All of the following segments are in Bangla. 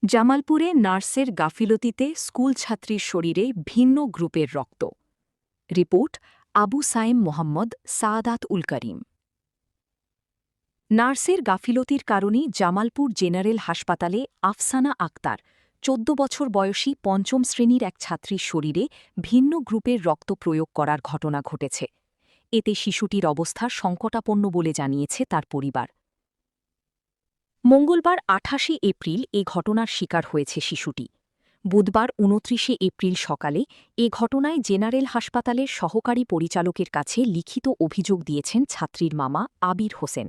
জামালপুরে নার্সের গাফিলতিতে স্কুলছাত্রীর শরীরে ভিন্ন গ্রুপের রক্ত। রিপোর্ট আবু সায়েম মোহাম্মদ সাআদাত উল করিম। নার্সের গাফিলতির কারণে জামালপুর জেনারেল হাসপাতালে আফসানা আক্তার ১৪ বছর বয়সী পঞ্চম শ্রেণীর এক ছাত্রীর শরীরে ভিন্ন গ্রুপের রক্ত প্রয়োগ করার ঘটনা ঘটেছে। এতে শিশুটির অবস্থা সংকটাপন্ন বলে জানিয়েছে তার পরিবার। মঙ্গলবার ২৮ এপ্রিল এ ঘটনার শিকার হয়েছে শিশুটি। বুধবার ২৯ এপ্রিল সকালে এ ঘটনায় জেনারেল হাসপাতালের সহকারী পরিচালকের কাছে লিখিত অভিযোগ দিয়েছেন ছাত্রীর মামা আবির হোসেন।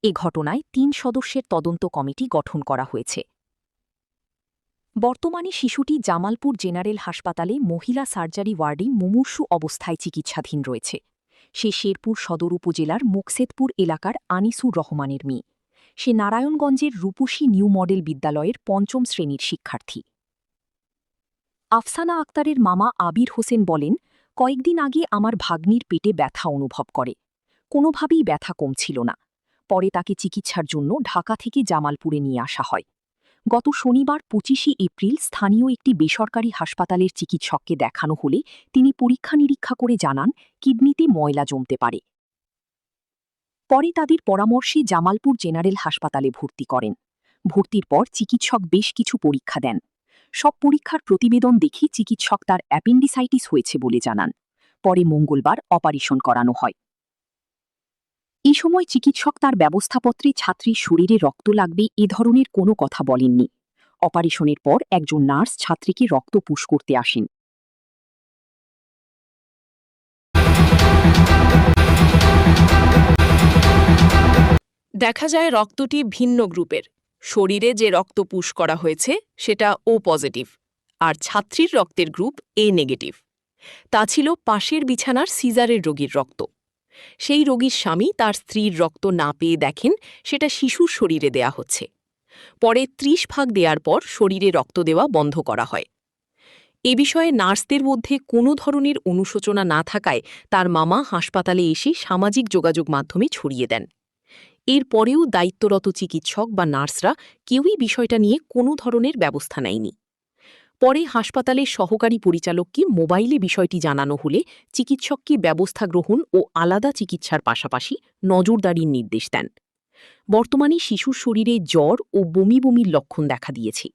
এ ঘটনায় ৩ সদস্যের তদন্ত কমিটি গঠন করা হয়েছে। বর্তমানে শিশুটি জামালপুর জেনারেল হাসপাতালে মহিলা সার্জারি ওয়ার্ডে মুমূর্ষু অবস্থায় চিকিৎসাধীন রয়েছে। সে শেরপুর সদর উপজেলার মুকসেদপুর এলাকার আনিসুর রহমানের মেয়ে। সে নারায়ণগঞ্জের রূপসী নিউ মডেল বিদ্যালয়ের পঞ্চম শ্রেণীর শিক্ষার্থী। আফসানা আক্তারের মামা আবির হোসেন বলেন, কয়েকদিন আগে আমার ভাগ্নির পেটে ব্যথা অনুভব করে। কোনোভাবেই ব্যথা কমছিল না। পরে তাকে চিকিৎসার জন্য ঢাকা থেকে জামালপুরে নিয়ে আসা হয়। গত শনিবার ২৫ এপ্রিল স্থানীয় একটি বেসরকারি হাসপাতালের চিকিৎসককে দেখানো হলে তিনি পরীক্ষা নিরীক্ষা করে জানান কিডনিতে ময়লা জমতে পারে। পরে তাদের পরামর্শে জামালপুর জেনারেল হাসপাতালে ভর্তি করেন। ভর্তির পর চিকিৎসক বেশ কিছু পরীক্ষা দেন। সব পরীক্ষার প্রতিবেদন দেখে চিকিৎসক তার অ্যাপেন্ডিসাইটিস হয়েছে বলে জানান। পরে মঙ্গলবার অপারেশন করানো হয়। এই সময় চিকিৎসক তার ব্যবস্থাপত্রে ছাত্রীর শরীরে রক্ত লাগবে এ ধরনের কোনো কথা বলেননি। অপারেশনের পর একজন নার্স ছাত্রীকে রক্ত পুশ করতে আসেন। দেখা যায় রক্তটি ভিন্ন গ্রুপের। শরীরে যে রক্ত পুশ করা হয়েছে সেটা ও পজিটিভ, আর ছাত্রীর রক্তের গ্রুপ এ নেগেটিভ। তা ছিল পাশের বিছানার সিজারের রোগীর রক্ত। সেই রোগীর স্বামী তার স্ত্রীর রক্ত না পেয়ে দেখেন সেটা শিশুর শরীরে দেয়া হচ্ছে। পরে ৩০ ভাগ দেওয়ার পর শরীরে রক্ত দেওয়া বন্ধ করা হয়। এ বিষয়ে নার্সদের মধ্যে কোনো ধরনের অনুশোচনা না থাকায় তার মামা হাসপাতালে এসে সামাজিক যোগাযোগ মাধ্যমে ছড়িয়ে দেন। এরপরেও দায়িত্বরত চিকিৎসক বা নার্সরা কেউই বিষয়টা নিয়ে কোনো ধরনের ব্যবস্থা নেয়নি। পরে হাসপাতালের সহকারী পরিচালককে মোবাইলে বিষয়টি জানানো হলে চিকিৎসককে ব্যবস্থা গ্রহণ ও আলাদা চিকিৎসার পাশাপাশি নজরদারির নির্দেশ দেন। বর্তমানে শিশুর শরীরে জ্বর ও বমি বমির লক্ষণ দেখা দিয়েছে।